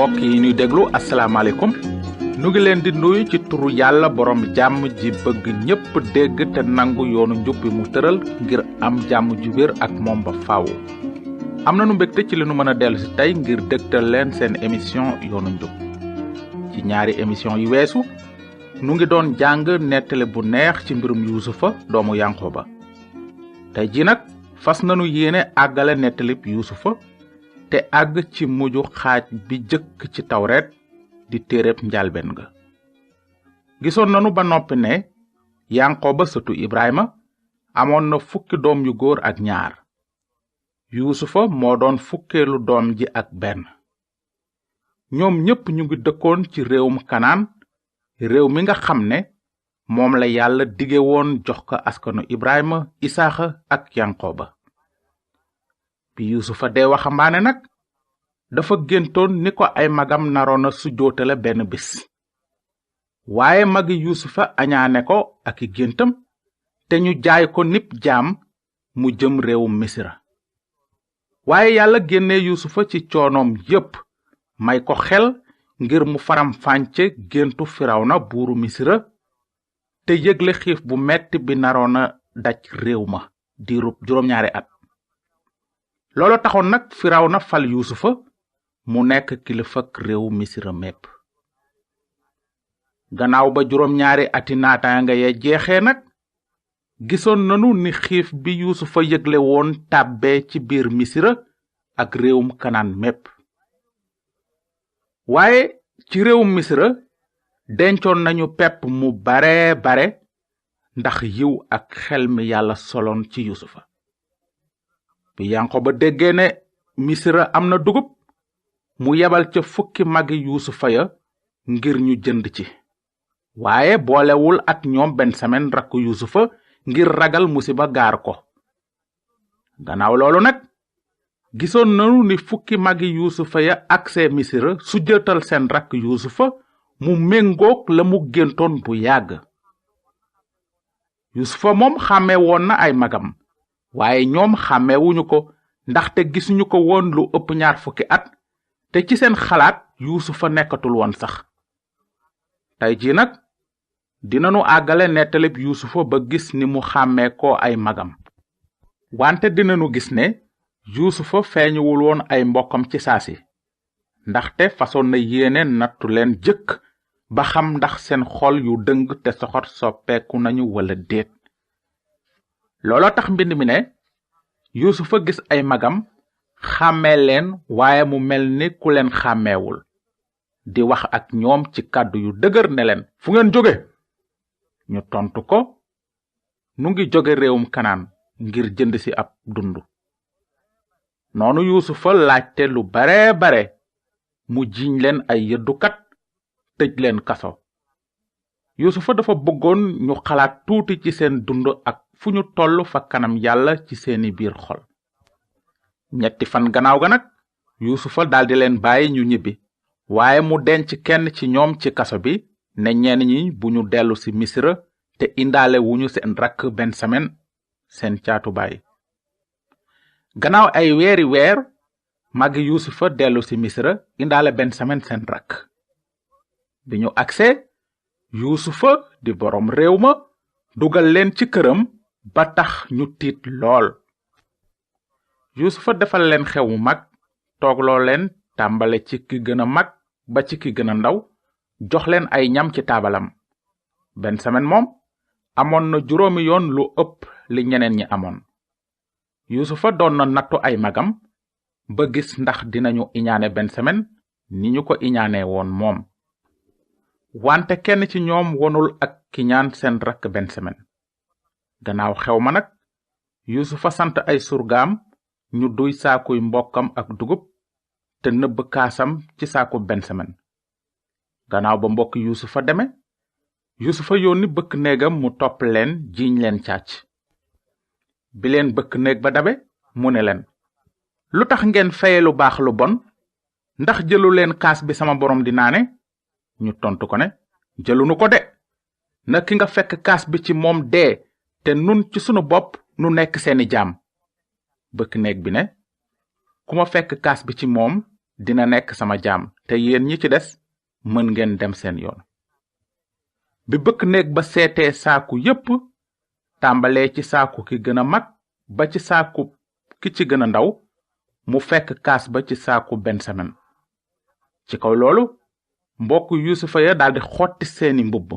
mbokk yi ñuy déglu asalaamaaleykum nu ngi leen di nuyu ci turu yàlla borom jàmm ji bëgg ñépp dégg te nangu yoonu njub bi mu tëral ngir am jàmm ju wér ak moom ba faaw. am nanu mbégte ci li nu mën a dellu si tey ngir dégtal leen seen émission yoonu njub. ci ñaari émission yi weesu nu ngi doon jàng nettali bu neex ci mbirum yuusufa doomu yanqoba. tey ji nag fas nanu yéene àggale nettalib yuusufa te àgg ci mujju xaaj bi jëkk ci tawreet di téereb njalbeen ga. gisoon nanu ba noppi ne yanqoba sëtu ibrahima amoon na fukki doom yu góor ak ñaar. yuusufa moo doon fukkeelu doom ji ak benn. ñoom ñépp ñu ngi dëkkoon ci réewum kanaan, réew mi nga xam ne moom la yàlla dige woon jox ko askanu ibrahima isaaxa ak yanqoba. bi yuusufa dee waxambaane nag dafa géntoon ni ko ay magam naroona sujjootale benn bis. waaye magi yuusufa añaane ko ak i géntam te ñu jaay ko nib jaam mu jëm réewum misira. waaye yàlla génne yuusufa ci coonoom yépp may ko xel ngir mu faram fànce géntu firawna buuru misira te yëgle xiif bu metti bi naroona daj réew ma diirub juróom-ñaari at. loolo taxoon nag firawna fal yuusufa mu nekk kilifak réew misira mépp. gannaaw ba juróom-ñaari ati naataanga ya jeexee nag gisoon nanu ni xiif bi yuusufa yëgle woon tàbbee ci biir misira ak réewum kanaan mépp. waaye ci réewum misira dencoon nañu pepp mu bare ndax yiw ak xel mi yàlla soloon ci yuusufa. bi yanqoba déggee ne misira am na dugub mu yebal ca fukki magi yuusufa ya ngir ñu jënd ci. waaye boolewul ak ñoom bensamen rakku yuusufa ngir ragal musiba gaar ko. gannaaw loolu nag gisoon nanu ni fukki magi yuusufa ya agsee misira sujjëtal seen rakk yuusufa mu méngoog la mu géntoon bu yàgg. yuusufa moom xàmme woon na ay magam waaye ñoom xàmmewuñu ko ndaxte gisuñu ko woon lu ëpp 20 fukki at te ci seen xalaat yuusufa nekkatul woon sax. tey ji nag dinanu àggale nettalib yuusufa ba gis ni mu xàmmee ko ay magam. wante dinanu gis ne yuusufa feeñuwul woon ay mbokkam ci saasi ndaxte fasoon na yéene nattu leen jëkk ba xam ndax seen xol yu dëng te soxor soppeeku nañu wala déet. looloo tax mbind mi ne yuusufa gis ay magam xàmmee leen waaye mu mel ni ku leen xàmmeewul di wax ak ñoom ci kàddu yu dëgër ne leen fu ngeen jóge. ñu tontu ko nu ngi jóge réewum kanaan ngir jënd ci ab dund. noonu yuusufa laajte lu bare mu jiiñ leen ay yëddukat tëj leen kaso. yuusufa dafa bëggoon ñu xalaat tuuti ci seen dund ak fu ñu toll fa kanam yàlla ci seeni biir xol. 3 fan gannaaw ga nag yuusufa daldi leen bàyyi ñu ñibbi waaye mu denc kenn ci ñoom ci kaso bi ne ñenn ñi bu ñu dellu ci misira te indaale wuñu seen rakk bensamen seen caatu baay. gannaaw ay weeri weer magi yuusufa dellu ci misira indaale bensamen seen rakk. bi ñu agsee yuusufa di boroom réew ma dugal leen ci këram ba tax ñu tiit lool. yuusufa defal leen xew mu mag toogloo leen tàmbale ci ki gën a mag ba ci ki gën a ndaw jox leen ay ñam ci taabalam. bensamen moom amoon na 5 yoon lu ëpp li ñeneen ñi amoon. yuusufa doon na nattu ay magam ba gis ndax dinañu iñaane bensamen ni ñu ko iñaane woon moom. wante kenn ci ñoom wonul ak kiñaan seen rakk bensamen. gannaaw xew ma nag yuusufa sant ay surgaam ñu duy saakuy mbokkam ak dugub te nëbb kaasam ci saaku bensamen. gannaaw ba mbokk yuusufa deme yuusufa yónni bëkk néegam mu topp leen jiiñ leen càcc. bi leen bëkk néeg ba dabe mu ne leen lu tax ngeen faye lu baax lu bon? ndax jëlu leen kaas bi sama borom di naane? ñu tontu ko ne jëlunu ko de. na ki nga fekk kaas bi ci moom dee te nun ci sunu bopp nu nekk seeni jaam. bëkk néeg bi ne ku ma fekk kaas bi ci moom dina nekk sama jaam te yéen ñi ci des mën ngeen dem seen yoon. bi bëkk néeg ba seetee saaku yépp, tàmbalee ci saaku ki gën a mag ba ci saaku ki ci gën a ndaw, mu fekk kaas ba ci saaku Bensamin. ci kaw loolu mbokk Yuusufa ya daldi xotti seeni mbubb,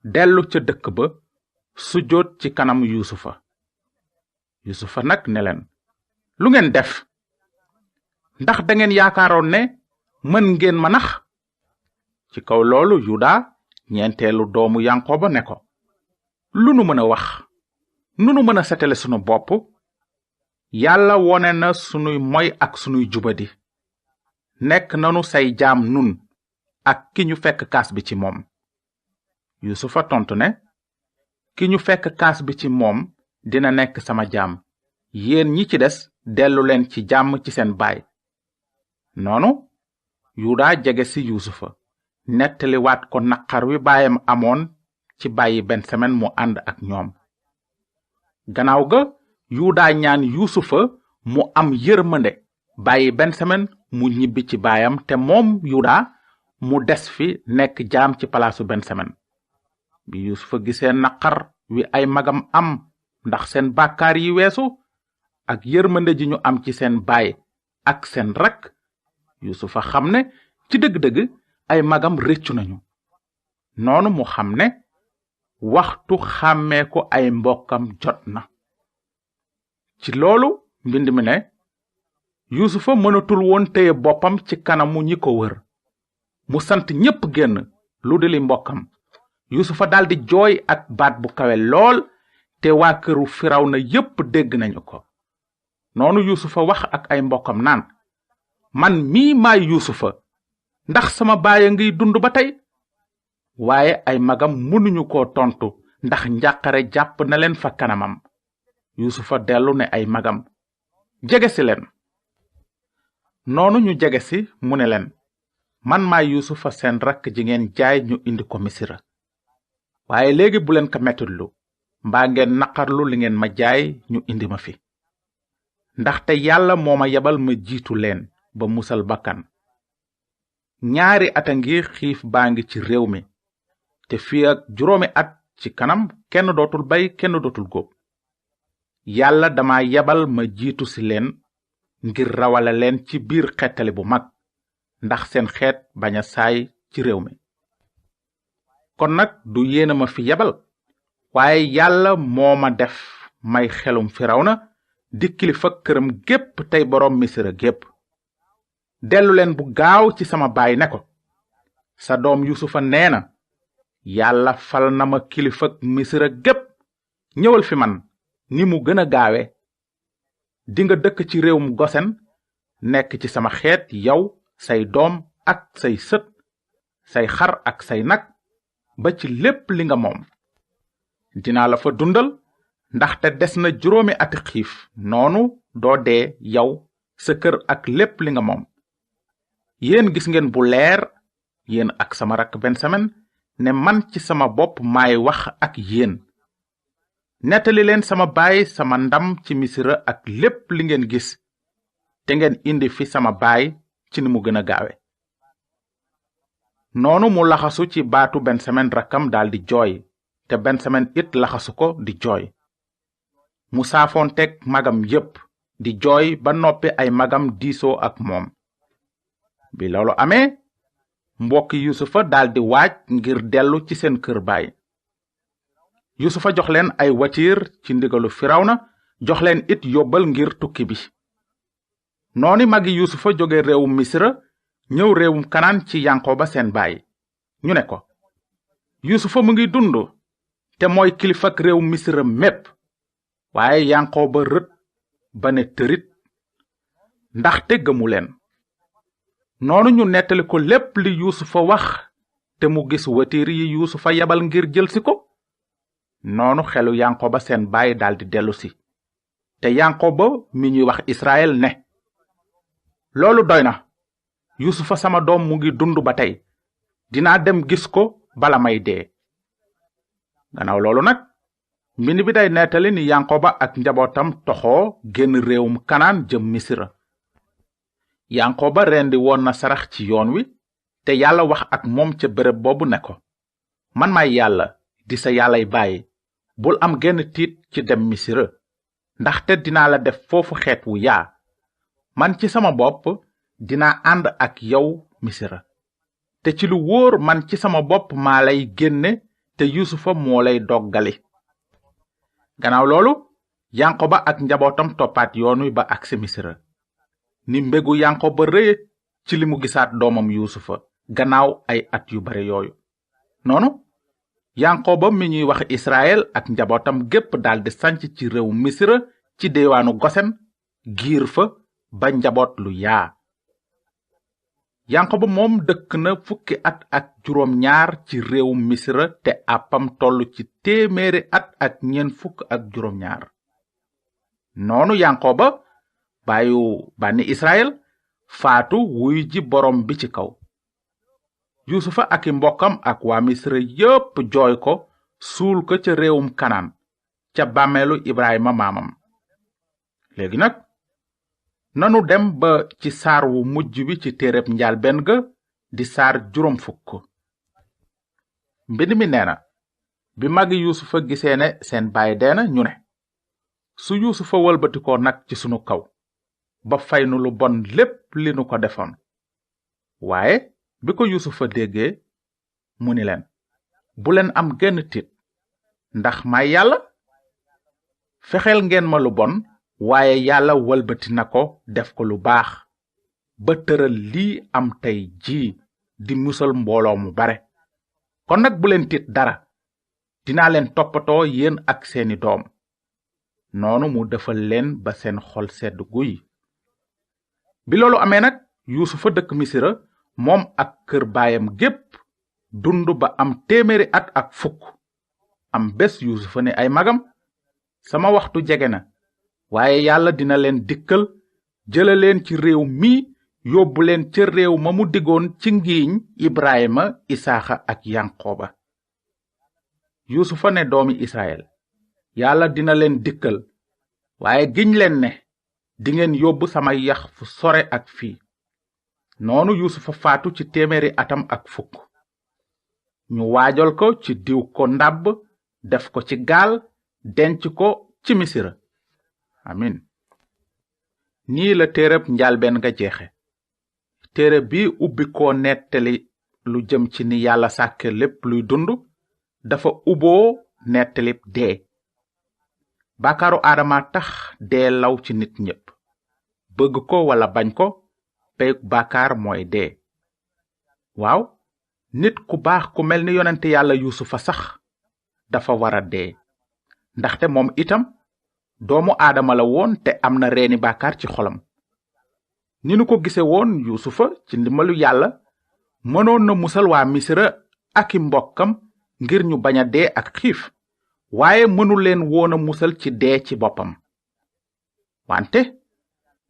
dellu ca dëkk ba sujjóot ci kanam Yuusufa. Yuusufa nag ne leen, lu ngeen def? ndax dangeen yaakaaroon ne mën ngeen ma nax? ci kaw loolu Yuda, ñeenteelu doomu Yankoba, ne ko, lu nu mën a wax? nu nu mën a setale sunu bopp? yàlla wone na sunuy moy ak sunuy jubadi. nekk nanu say jaam nun ak ki ñu fekk kaas bi ci moom. Yuusufa tontu ne, ki ñu fekk kaas bi ci moom dina nekk sama jaam, yéen ñi ci des dellu leen ci jàmm ci seen baay. noonu Yuda jege si Yuusufa, nettaliwaat ko naqar wi baayam amoon ci bàyyi Bensamin mu ànd ak ñoom. gannaaw ga Yuda ñaan Yuusufa mu am yërmande bàyyi Bensamin mu ñibbi ci baayam, te moom Yuda mu des fi nekk jaam ci palaasu Bensamin. bi Yuusufa gisee naqar wi ay magam am ndax seen bàkkaar yi weesu ak yërmande ji ñu am ci seen baay ak seen rakk, Yuusufa xam ne ci dëgg-dëgg ay magam réccu nañu. noonu mu xam ne waxtu xàmmee ko ay mbokkam jot na. ci loolu mbind mi ne Yuusufa mënatul woon téye boppam ci kanamu ñi ko wër. mu sant ñépp génn lu duli mbokkam. Yuusufa daldi jooy ak baat bu kawe lool, te waa këru Firawna yépp dégg nañu ko. noonu Yuusufa wax ak ay mbokkam naan, man mii maay Yuusufa, ndax sama baay a ngiy dund ba tey? waaye ay magam mënuñu ko tontu ndax njàqare jàpp na leen fa kanamam. Yuusufa dellu ne ay magam, jegesi leen. noonu ñu jegesi mu ne leen, man maay Yuusufa seen rakk ji ngeen jaay ñu indi ko Misira. waaye léegi bu leen ko mettitlu mbaa ngeen naqarlu li ngeen ma jaay ñu indi ma fi. ndaxte yàlla moo ma yebal ma jiitu leen ba musal bakkan. 2 at a ngi xiif baa ngi ci réew mi, te fii ak 5 at ci kanam kenn dootul bay kenn dootul góob. yàlla dama yebal ma jiitu si leen ngir rawale leen ci biir xettali bu mag, ndax seen xeet bañ a saay ci réew mi. kon nag du yéena ma fi yebal, waaye yàlla moo ma def may xelum Firawna di kilifa këram gépp tey boroom Misira gépp. dellu leen bu gaaw ci sama baay ne ko, sa doom Yuusufa nee na, yàlla fal na ma kilifak Misira gépp. ñëwal fi man ni mu gën a gaawe. dinga dëkk ci réewum Gosen, nekk ci sama xeet, yow say doom ak say sët, say xar ak say nag, ba ci lépp li nga moom. dinaa la fa dundal, ndaxte des na 5 ati xiif, noonu doo dee yow, sa kër ak lépp li nga moom. yéen gis ngeen bu leer, yéen ak sama rakk Bensamin, ne man ci sama bopp maay wax ak yéen. nettali leen sama baay sama ndam ci Misira ak lépp li ngeen gis, te ngeen indi fi sama baay ci ni mu gën a gaawe. noonu mu laxasu ci baatu Bensamin rakkam daldi jooy, te Bensamin it laxasu ko di jooy. mu saafoonteeg magam yépp di jooy ba noppi ay magam diisoo ak moom. bi loolu amee, mbokki Yuusufa daldi waaj ngir dellu ci seen kër baay. Yuusufa jox leen ay watiir ci ndigalu Firawna, jox leen it yóbbal ngir tukki bi. nooni magi Yuusufa jóge réewum Misira ñëw réewum Kanaan ci Yankoba seen baay. ñu ne ko, Yuusufa mu ngi dund te mooy kilifak réewum Misira mépp. waaye Yankoba rët ba ne tërit ndaxte gëmu leen. noonu ñu nettali ko lépp li Yuusufa wax, te mu gis watiir yi Yuusufa yabal ngir jëlsi ko. noonu xelu Yankoba seen baay daldi dellusi, te Yankoba mi ñuy wax Israyel ne, loolu doy na. Yuusufa sama doom mu ngi dund ba tey, dinaa dem gis ko bala may dee. gannaaw loolu nag mbind bi day nettali ni Yankoba ak njabootam toxoo génn réewum Kanaan jëm Misira. yankoba rendi woon na sarax ci yoon wi te yàlla wax ak moom ca bërëb boobu ne ko man maay yàlla di sa yàllay baay bul am genn tiit ci dem misira ndaxte dinaa la def foofu xeet wu yaa man ci sama bopp dinaa ànd ak yow misira te ci lu wóor man ci sama bopp maa lay génne te yusufa moo lay doggali gannaaw loolu yankoba ak njabootam toppaat yoon wi ba agsi misira ni mbégu yankoba rëye ci li mu gisaat doomam yusufa gannaaw ay at yu bare yooyu noonu yankoba mi ñuy wax israel ak njabootam gépp daldi sanc ci réew misira ci deewaanu gosen giir fa ba njaboot lu yaa yankoba moom dëkk na fukki at ak juróom ñaar ci réew misira te àppam tollu ci téeméeri at ak ñeen fukk ak juróom ñaar noonu yankoba baayu bànni israel faatu wuy ji borom bi ci kaw yusufa ak i mbokkam ak waa misra yépp jooy ko suul ko ca réewum kanaan ca bàmmeelu ibrahima maamam léegi nag nanu dem ba ci saar wu mujj wi ci téereb njaalbeen ga di saar juróom fukk mbind mi nee na bi magi yusufa gisee ne seen baay deena ñu ne su yusufa wëlbatikoo nag ci sunu kaw ba fay nu lu bon lépp li nu ko defoon waaye bi ko yusufa déggee mu ni leen bu leen am genn tiit ndax may yàlla fexeel ngeen ma lu bon waaye yàlla wëlbati na ko def ko lu baax ba tëral lii am tey jii di musal mbooloo mu bare kon nag bu leen tiit dara dinaa leen toppatoo yéen ak seeni doom noonu mu defal leen ba seen xol sedd guy bi loolu amee nag yusufa dëkk misira moom ak kër baayam gépp dund ba am téeméeri at ak fukk am bés yusufa ne ay magam sama waxtu jege na waaye yàlla dina leen dikkal jële leen ci réew mi yóbbu leen ca réew ma mu digoon ci ngiiñ ibrahima isaaxa ak yankoba yusufa ne doomi israel yàlla dina leen dikkal waaye giñ leen ne dingeen yóbbu sama yax fu sore ak fii noonu yusufa faatu ci téeméeri atam ak fukk ñu waajal ko ci diw ko ndàbb def ko ci gaal denc ko ci misira amin nii la téereb njaalbeen nga jeexe téere bi ubbi ko nettali lu jëm ci ni yàlla sàkke lépp luy dund dafa uboo nettalib dee baakaaru aadama tax dee law ci nit ñépp bëgg ko wala bañ ko peyug baakaar mooy dee waaw nit ku baax ku mel ni yonente yàlla yusufa sax dafa wara dee ndaxte moom itam doomu aadama la woon te am na reeni baakaar ci xolam ni nu ko gise woon yusufa ci ndimbalu yàlla mënoon na musal waa misira ak i mbokkam ngir ñu bañ a dee ak xiif waaye mënu leen woon a musal ci dee ci boppam wante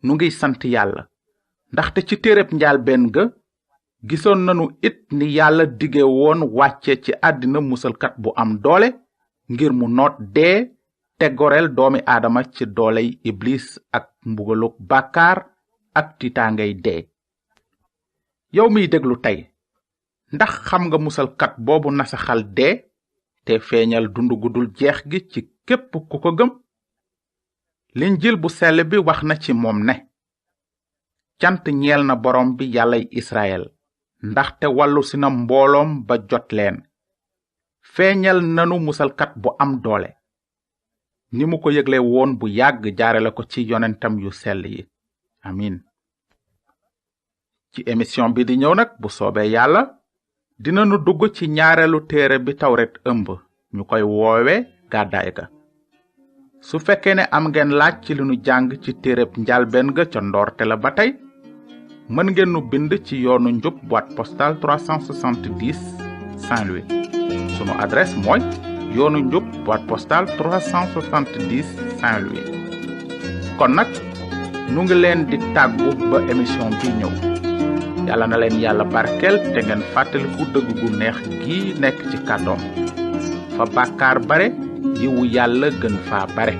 nu ngi sant yàlla ndaxte ci téereb njaalbeen ga gisoon nanu it ni yàlla dige woon wàcce ci àddina musalkat bu am doole ngir mu noot dee te goreel doomi aadama ci dooley iblis ak mbugaluk bàkkaar ak tiitaangay dee yow miy déglu tey ndax xam nga musalkat boobu nasaxal dee te feeñal dund gudul jeex gi ci képp ku ko gëm linjil bu sell bi wax na ci moom ne cant ñeel na borom bi yàllay israel ndaxte wàllu si na mbooloom ba jot leen feeñal nanu musalkat bu am doole ni mu ko yëgle woon bu yàgg jaarale ko ci yonentam yu sell yi amin ci émission bi di ñëw nag bu soobee yàlla dinanu dugg ci ñaareelu téere bi tawret ëmb ñu koy woowe gàddaay ga su fekkee ne am ngeen laaj ci li nu jàng ci téereb njaalbeen ga ca ndoorte la ba tey mën ngeen nu bind ci yoonu njub boîte postale 370 Saint-Louis sunu adresse mooy yoonu njub boîte postale 370 Saint-Louis kon nag nu ngi leen di tàggu ba émission bi ñëw yàlla na leen yàlla barkeel te ngeen fàttaliku dëgg gu neex gi nekk ci kàddoom fa bàkkaar bare yiwu yàlla gën faa bare